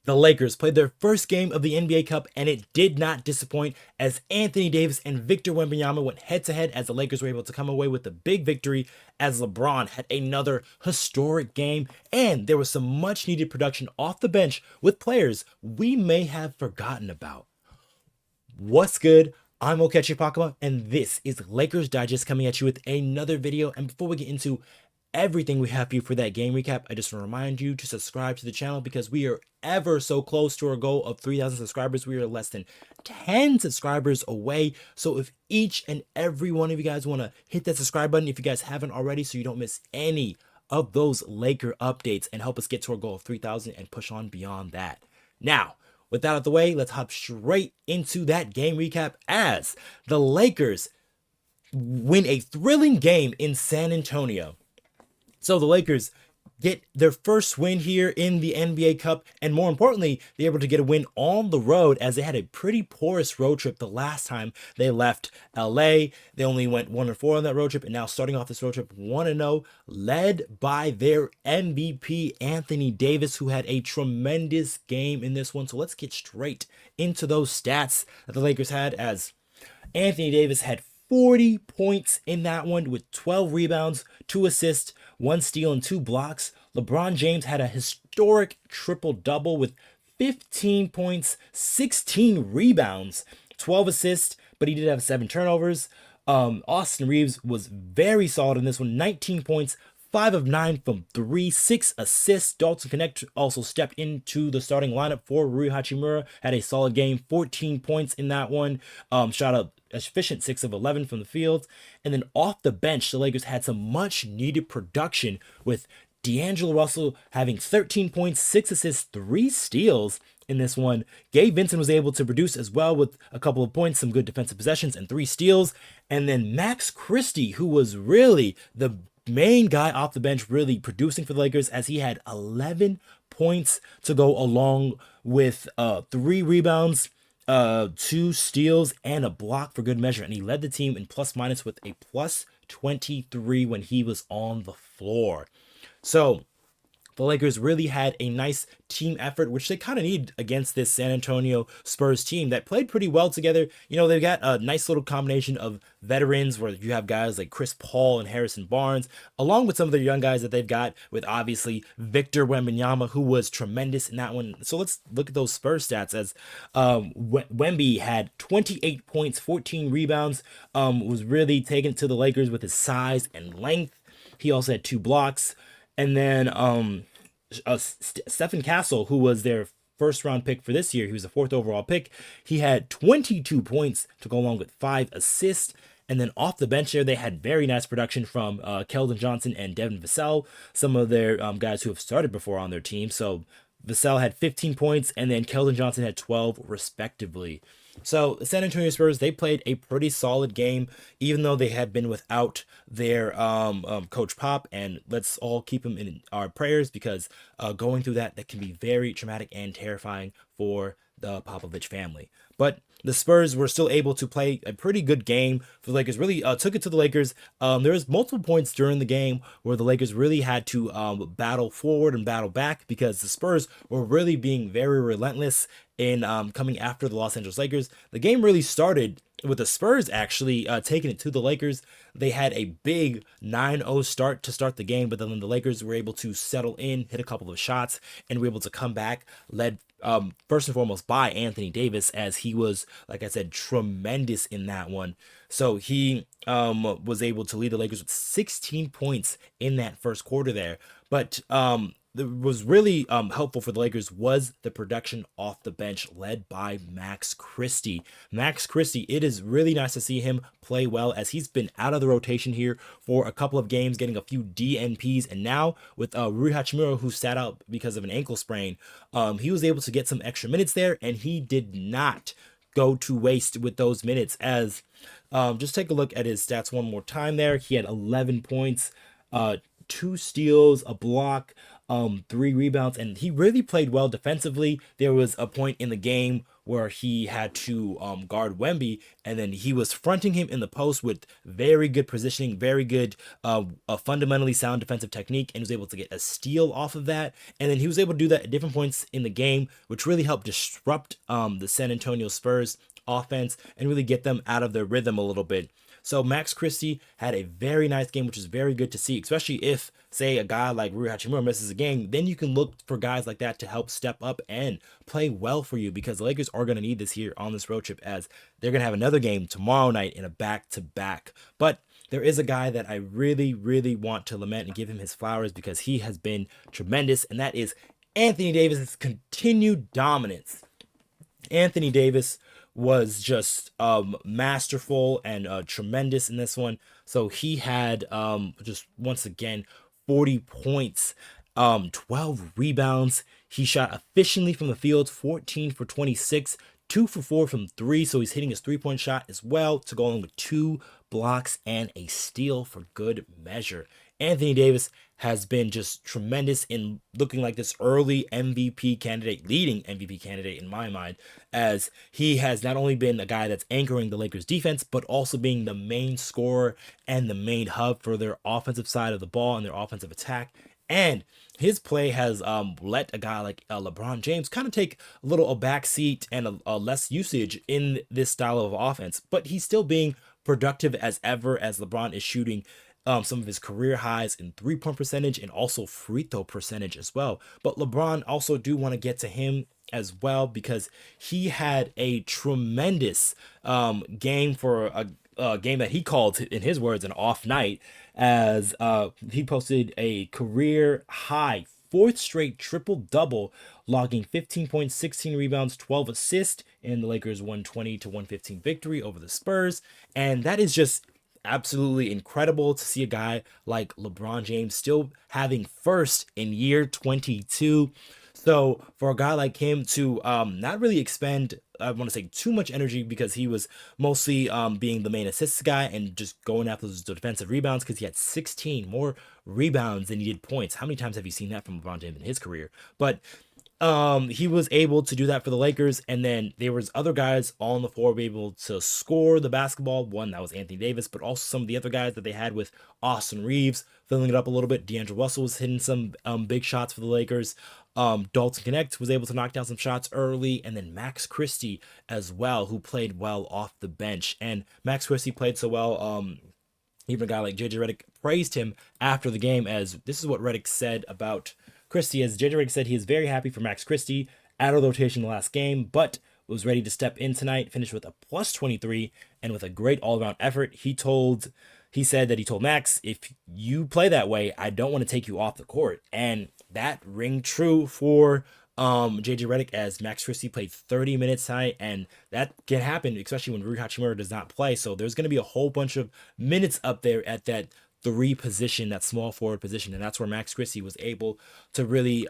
The Lakers played their first game of the NBA Cup, and it did not disappoint as Anthony Davis and Victor Wembanyama went head-to-head as the Lakers were able to come away with a big victory as LeBron had another historic game, and there was some much-needed production off the bench with players we may have forgotten about. What's good? I'm Okechi Apakama, and this is Lakers Digest coming at you with another video. And before we get into everything we have for you for that game recap, I just want to remind you to subscribe to the channel because we are ever so close to our goal of 3,000 subscribers. We are less than 10 subscribers away. So if each and every one of you guys want to hit that subscribe button, if you guys haven't already, so you don't miss any of those Laker updates and help us get to our goal of 3,000 and push on beyond that. Now, with that out of the way, let's hop straight into that game recap as the Lakers win a thrilling game in San Antonio. So the Lakers get their first win here in the NBA Cup, and more importantly, they're able to get a win on the road as they had a pretty porous road trip the last time they left LA. They only went 1-4 on that road trip, and now starting off this road trip 1-0, led by their MVP Anthony Davis, who had a tremendous game in this one. So let's get straight into those stats that the Lakers had, as Anthony Davis had 40 points in that one with 12 rebounds, 2 assists, 1 steal, and 2 blocks. LeBron James had a historic triple-double with 15 points, 16 rebounds, 12 assists, but he did have 7 turnovers. Austin Reaves was very solid in this one, 19 points, 5 of 9 from 3, 6 assists. Dalton Connect also stepped into the starting lineup for Rui Hachimura, had a solid game, 14 points in that one. Shot a efficient 6 of 11 from the field. And then off the bench, the Lakers had some much needed production with D'Angelo Russell having 13 points, 6 assists, 3 steals in this one. Gabe Vincent was able to produce as well with a couple of points, some good defensive possessions, and 3 steals. And then Max Christie, who was really the main guy off the bench, really producing for the Lakers, as he had 11 points to go along with 3 rebounds, 2 steals, and a block for good measure. And he led the team in plus minus with a plus 23 when he was on the floor. So the Lakers really had a nice team effort, which they kind of need against this San Antonio Spurs team that played pretty well together. You know, they've got a nice little combination of veterans where you have guys like Chris Paul and Harrison Barnes, along with some of the young guys that they've got with obviously Victor Wembanyama, who was tremendous in that one. So let's look at those Spurs stats, as Wemby had 28 points, 14 rebounds, was really taken to the Lakers with his size and length. He also had 2 blocks. And then Stephen Castle, who was their first round pick for this year, he was the 4th overall pick. He had 22 points to go along with 5 assists. And then off the bench there, they had very nice production from Keldon Johnson and Devin Vassell, some of their guys who have started before on their team. So Vassell had 15 points, and then Keldon Johnson had 12 respectively. So the San Antonio Spurs, they played a pretty solid game, even though they had been without their coach Pop, and let's all keep him in our prayers, because going through that can be very traumatic and terrifying for the Popovich family. But the Spurs were still able to play a pretty good game for the Lakers. Really took it to the Lakers. There was multiple points during the game where the Lakers really had to battle forward and battle back, because the Spurs were really being very relentless in coming after the Los Angeles Lakers. The game really started with the Spurs actually taking it to the Lakers. They had a big 9-0 start to start the game, but then the Lakers were able to settle in, hit a couple of shots, and were able to come back, led first and foremost by Anthony Davis, as he was, like I said, tremendous in that one. So he was able to lead the Lakers with 16 points in that first quarter there. But that was really helpful for the Lakers was the production off the bench, led by Max Christie. Max Christie, it is really nice to see him play well, as he's been out of the rotation here for a couple of games, getting a few DNPs, and now with Rui Hachimura, who sat out because of an ankle sprain, he was able to get some extra minutes there, and he did not go to waste with those minutes. As just take a look at his stats one more time there. He had 11 points, 2 steals, a block, 3 rebounds, and he really played well defensively. There was a point in the game where he had to guard Wemby, and then he was fronting him in the post with very good positioning, very good, a fundamentally sound defensive technique, and was able to get a steal off of that. And then he was able to do that at different points in the game, which really helped disrupt the San Antonio Spurs offense and really get them out of their rhythm a little bit. So Max Christie had a very nice game, which is very good to see, especially if, say, a guy like Rui Hachimura misses a game. Then you can look for guys like that to help step up and play well for you, because the Lakers are going to need this here on this road trip, as they're going to have another game tomorrow night in a back-to-back. But there is a guy that I really, really want to lament and give him his flowers, because he has been tremendous, and that is Anthony Davis's continued dominance. Anthony Davis was just masterful and tremendous in this one. So he had just once again 40 points, 12 rebounds. He shot efficiently from the field, 14 for 26, 2 for 4 from 3. So he's hitting his 3-point shot as well, to go along with 2 blocks and a steal for good measure. Anthony Davis has been just tremendous in looking like this early MVP candidate, leading MVP candidate in my mind, as he has not only been a guy that's anchoring the Lakers defense, but also being the main scorer and the main hub for their offensive side of the ball and their offensive attack. And his play has let a guy like LeBron James kind of take a little a back seat and a less usage in this style of offense, but he's still being productive as ever, as LeBron is shooting some of his career highs in 3-point percentage and also free throw percentage as well. But LeBron, also do want to get to him as well, because he had a tremendous game for a game that he called, in his words, an off night, as he posted a career high 4th straight triple-double, logging 15 points, 16 rebounds, 12 assists in the Lakers' 120-115 victory over the Spurs. And that is just absolutely incredible to see a guy like LeBron James still having first in year 22. So for a guy like him to not really expend, I want to say, too much energy, because he was mostly being the main assist guy and just going after those defensive rebounds, because he had 16 more rebounds than he did points. How many times have you seen that from LeBron James in his career? But he was able to do that for the Lakers, and then there was other guys on the floor be able to score the basketball. One, that was Anthony Davis, but also some of the other guys that they had, with Austin Reaves filling it up a little bit. D'Angelo Russell was hitting some big shots for the Lakers. Dalton Connect was able to knock down some shots early, and then Max Christie as well, who played well off the bench. And Max Christie played so well, even a guy like JJ Redick praised him after the game, as this is what Redick said about Christie. As JJ Redick said, he is very happy for Max Christie, out of rotation the last game, but was ready to step in tonight, finished with a plus 23, and with a great all-around effort. He said that he told Max, if you play that way, I don't want to take you off the court. And that ring true for JJ Redick, as Max Christie played 30 minutes tonight, and that can happen, especially when Rui Hachimura does not play. So there's going to be a whole bunch of minutes up there at that 3 position, that small forward position, and that's where Max Christie was able to really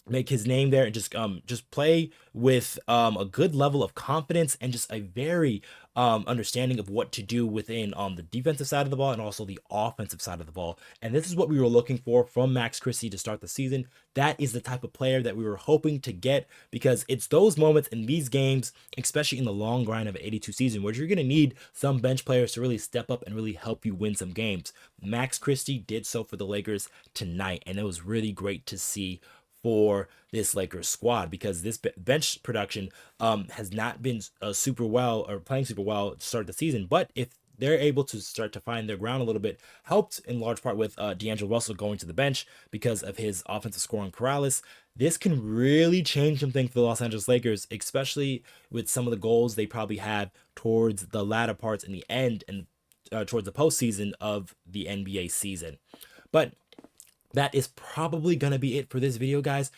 make his name there and just play with a good level of confidence and just a very understanding of what to do within the defensive side of the ball and also the offensive side of the ball. And this is what we were looking for from Max Christie to start the season. That is the type of player that we were hoping to get, because it's those moments in these games, especially in the long grind of an 82 season, where you're going to need some bench players to really step up and really help you win some games. Max Christie did so for the Lakers tonight, and it was really great to see for this Lakers squad, because this bench production has not been super well, or playing super well to start the season. But if they're able to start to find their ground a little bit, helped in large part with D'Angelo Russell going to the bench because of his offensive scoring paralysis, this can really change some things for the Los Angeles Lakers, especially with some of the goals they probably have towards the latter parts in the end and towards the postseason of the NBA season. But that is probably going to be it for this video, guys.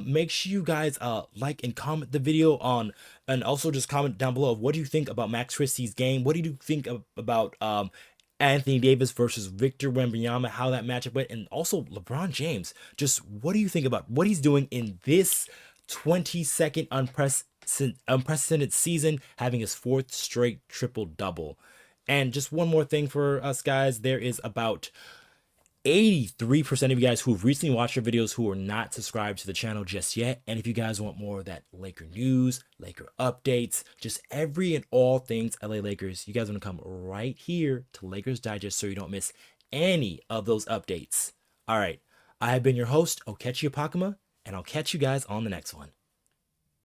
Make sure you guys like and comment the video on, and also just comment down below of what do you think about Max Christie's game? What do you think about Anthony Davis versus Victor Wembanyama, how that matchup went? And also LeBron James, just what do you think about what he's doing in this 22nd unprecedented season, having his 4th straight triple-double? And just one more thing for us, guys, there is about 83% of you guys who've recently watched our videos who are not subscribed to the channel just yet. And if you guys want more of that Laker news, Laker updates, just every and all things LA Lakers, you guys want to come right here to Lakers Digest so you don't miss any of those updates. All right, I have been your host, Okechi Apakama, and I'll catch you guys on the next one.